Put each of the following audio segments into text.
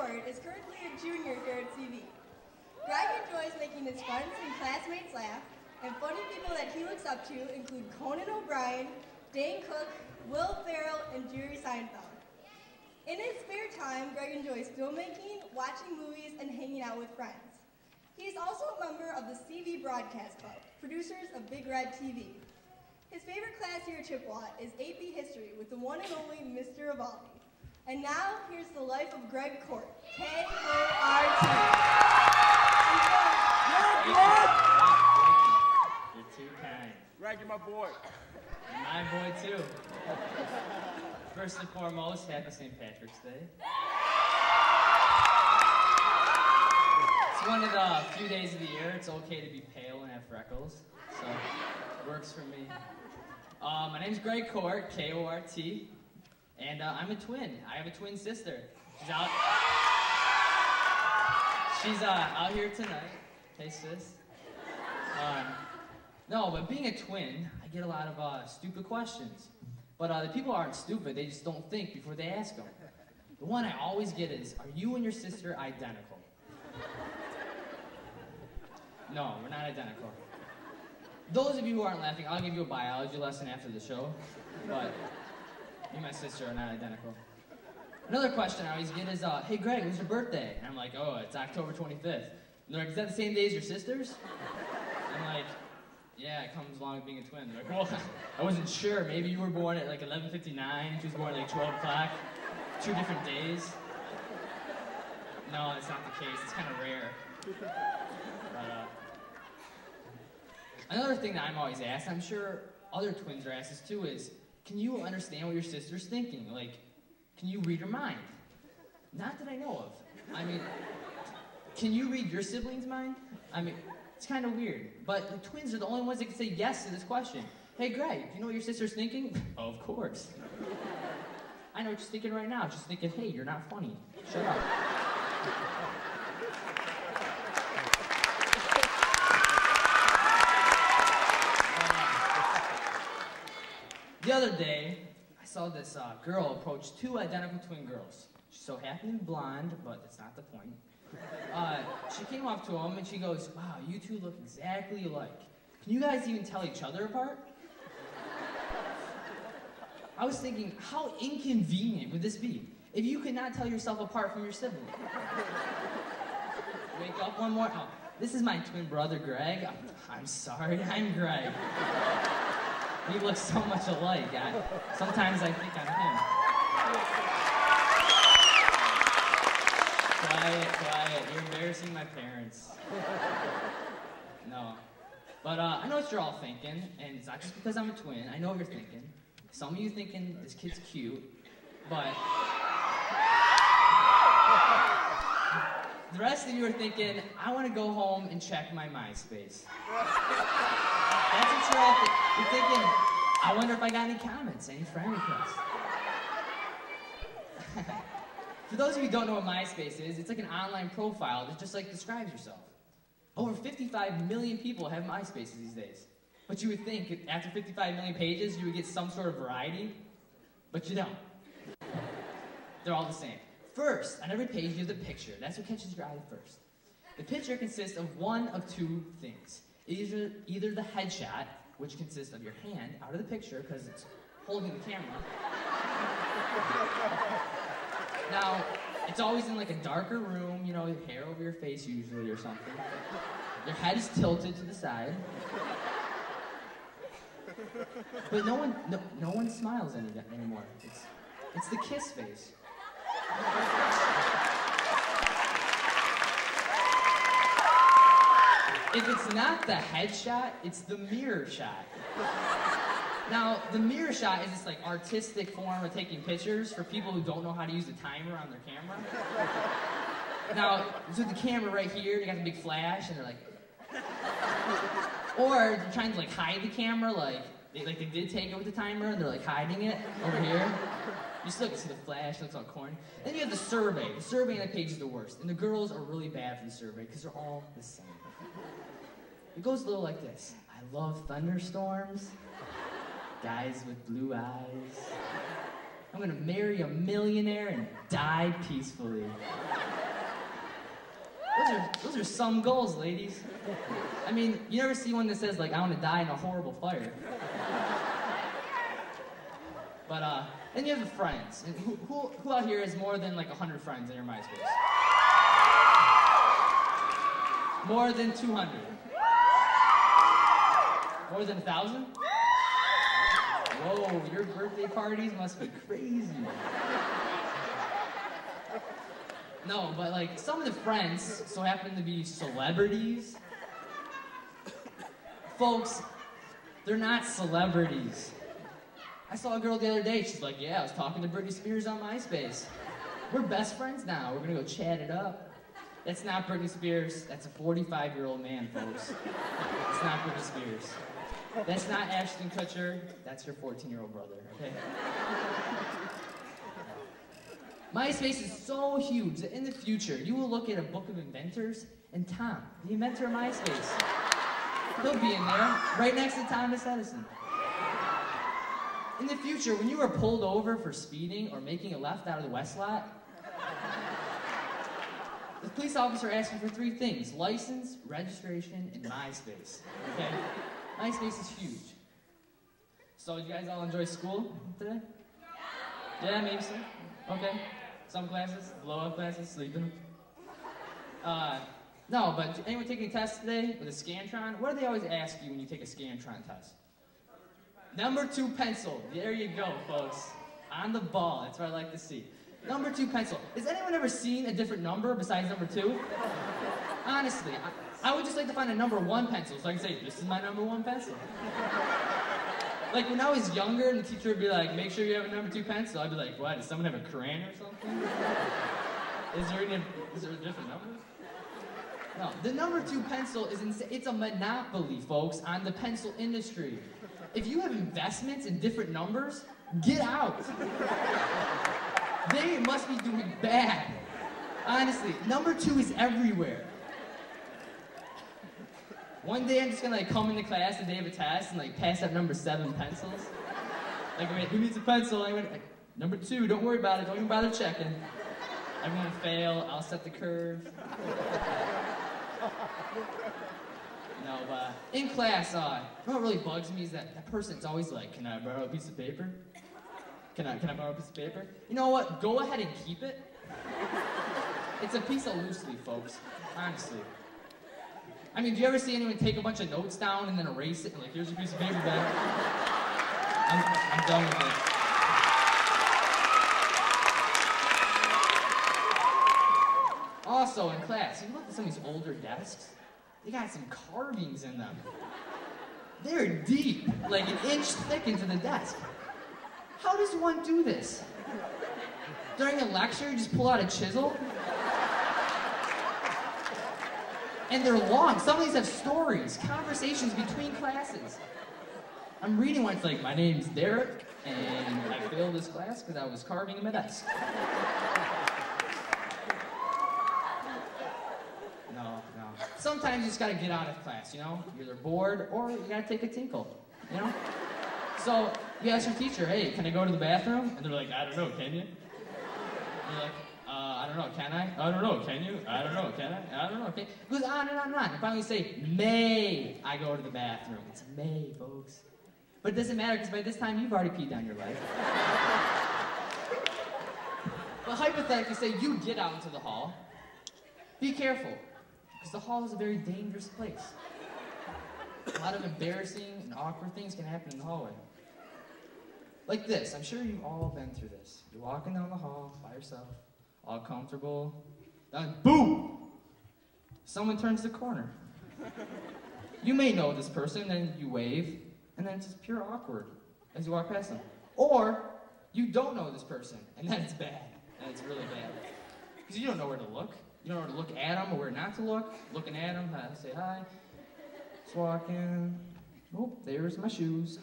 Kort is currently a junior here at CV. Greg enjoys making his friends and classmates laugh, and funny people that he looks up to include Conan O'Brien, Dane Cook, Will Ferrell, and Jerry Seinfeld. In his spare time, Greg enjoys filmmaking, watching movies, and hanging out with friends. He is also a member of the CV Broadcast Club, producers of Big Red TV. His favorite class here at Chippewa is AP History with the one and only Mr. Evaldi. And now, here's the life of Greg Kort, K-O-R-T. You're too kind. Greg, you're my boy. You're my boy, too. First and foremost, happy St. Patrick's Day. It's one of the few days of the year it's okay to be pale and have freckles, so it works for me. My name's Greg Kort, K-O-R-T, and I'm a twin. I have a twin sister. She's out here tonight. Hey, sis. No, but being a twin, I get a lot of stupid questions. But the people aren't stupid, they just don't think before they ask them. The one I always get is, are you and your sister identical? No, we're not identical. Those of you who aren't laughing, I'll give you a biology lesson after the show, but me and my sister are not identical. Another question I always get is, hey Greg, when's your birthday? And I'm like, oh, it's October 25th. And they're like, is that the same day as your sister's? I'm like, yeah, it comes along with being a twin. They're like, well, I wasn't sure. Maybe you were born at like 11:59, she was born at like 12 o'clock. 2 different days. No, it's not the case. It's kind of rare. But, another thing that I'm always asked, I'm sure other twins are asked this too, is, can you understand what your sister's thinking? Like, can you read her mind? Not that I know of. I mean, can you read your sibling's mind? I mean, it's kind of weird. But the twins are the only ones that can say yes to this question. Hey, Greg, do you know what your sister's thinking? Of course. I know what she's thinking right now. She's thinking, hey, you're not funny. Shut up. The other day, I saw this girl approach 2 identical twin girls. She so happened to be blonde, but that's not the point. She came up to them and she goes, wow, you 2 look exactly alike. Can you guys even tell each other apart? I was thinking, how inconvenient would this be if you could not tell yourself apart from your sibling? Wake up one morning, oh, this is my twin brother, Greg. I'm sorry, I'm Greg. We look so much alike. Sometimes I think I'm him. Quiet. You're embarrassing my parents. No. But I know what you're all thinking, and it's not just because I'm a twin. I know what you're thinking. Some of you thinking this kid's cute, but the rest of you are thinking, I want to go home and check my MySpace. That's what you're all thinking. You're thinking, I wonder if I got any comments, any friend requests. For those of you who don't know what MySpace is, it's like an online profile that just like describes yourself. Over 55 million people have MySpaces these days. But you would think after 55 million pages you would get some sort of variety, but you don't. They're all the same. First, on every page you have the picture. That's what catches your eye first. The picture consists of one of 2 things. Either the headshot, which consists of your hand out of the picture because it's holding the camera. Now, it's always in like a darker room, you know, hair over your face usually or something. Your head is tilted to the side. But no one smiles anymore. It's the kiss face. If it's not the headshot, it's the mirror shot. Now, the mirror shot is this like artistic form of taking pictures for people who don't know how to use the timer on their camera. Now, so the camera right here, they got the big flash, and they're like, or they're trying to like hide the camera, like they did take it with the timer, and they're like hiding it over here. You still can see the flash, it looks all corny. Then you have the survey. The survey on the page is the worst, and the girls are really bad for the survey because they're all the same. It goes a little like this. I love thunderstorms, guys with blue eyes. I'm gonna marry a millionaire and die peacefully. Those are some goals, ladies. I mean, you never see one that says, like, I want to die in a horrible fire. But, and you have the friends. And who out here has more than, like, 100 friends in your MySpace? More than 200? More than 1,000? Whoa, your birthday parties must be crazy. No, but like some of the friends so happen to be celebrities. Folks, they're not celebrities. I saw a girl the other day, she's like, yeah, I was talking to Britney Spears on MySpace. We're best friends now, we're gonna go chat it up. That's not Britney Spears, that's a 45-year-old man, folks. It's not Britney Spears. That's not Ashton Kutcher, that's your 14-year-old brother, okay? MySpace is so huge that in the future, you will look at a book of inventors, and Tom, the inventor of MySpace, he'll be in there, right next to Thomas Edison. In the future, when you are pulled over for speeding or making a left out of the West lot, the police officer asks you for 3 things: license, registration, and MySpace, okay? MySpace is huge. So, did you guys all enjoy school today? Yeah, maybe so. Okay. Some classes, blow-up classes, sleeping. No, but anyone taking tests today with a Scantron? What do they always ask you when you take a Scantron test? Number 2 pencil. There you go, folks. On the ball. That's what I like to see. Number 2 pencil. Has anyone ever seen a different number besides number 2? Honestly, I would just like to find a number 1 pencil so I can say, this is my number 1 pencil. Like when I was younger and the teacher would be like, make sure you have a number 2 pencil, I'd be like, what, does someone have a crayon or something? Is there a different number? No, the number 2 pencil is it's a monopoly, folks, on the pencil industry. If you have investments in different numbers, get out. They must be doing bad. Honestly, number 2 is everywhere. One day I'm just gonna like come into class the day of a test and like pass out number 7 pencils. Like, wait, who needs a pencil? I went, number 2, don't worry about it, don't even bother checking. Everyone fail, I'll set the curve. No, in class, you know what really bugs me is that person's always like, can I borrow a piece of paper? Can I borrow a piece of paper? You know what, go ahead and keep it. It's a piece of loose leaf, folks, honestly. I mean, do you ever see anyone take a bunch of notes down and then erase it and like, here's your piece of paper back? I'm done with it. Also, in class, you look at some of these older desks, they got some carvings in them. They're deep, like an inch thick into the desk. How does one do this? During a lecture, you just pull out a chisel? And they're long. Some of these have stories, conversations between classes. I'm reading one, it's like, my name's Derek, and I failed this class because I was carving in my desk. No. Sometimes you just gotta get out of class, you know? You're either bored or you gotta take a tinkle, you know? So you ask your teacher, hey, can I go to the bathroom? And they're like, I don't know, can you? And you're like, I don't know, can I? I don't know, can you? I don't know, can I? I don't know, can you? It goes on and on and on. And finally you say, may I go to the bathroom? It's may, folks. But it doesn't matter, because by this time you've already peed down your leg. But hypothetically, say you get out into the hall. Be careful, because the hall is a very dangerous place. A lot of embarrassing and awkward things can happen in the hallway. Like this, I'm sure you've all been through this. You're walking down the hall by yourself, all comfortable, then boom! Someone turns the corner. You may know this person, and you wave, and then it's just pure awkward as you walk past them. Or, you don't know this person, and then it's bad, and it's really bad. Because you don't know where to look. You don't know where to look at them or where not to look. Looking at them, say hi. Just walking. Oh, there's my shoes.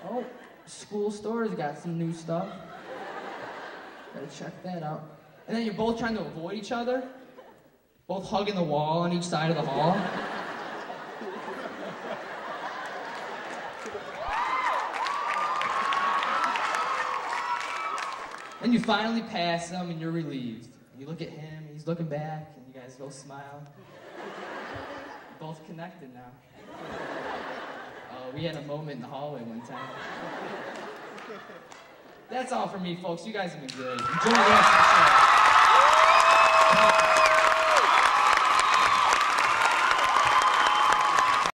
Oh, school store's got some new stuff. Gotta check that out. And then you're both trying to avoid each other. Both hugging the wall on each side of the hall. And you finally pass him and you're relieved. You look at him, he's looking back, and you guys both smile. Both connected now. We had a moment in the hallway one time. That's all for me, folks. You guys have been great. Enjoy the rest of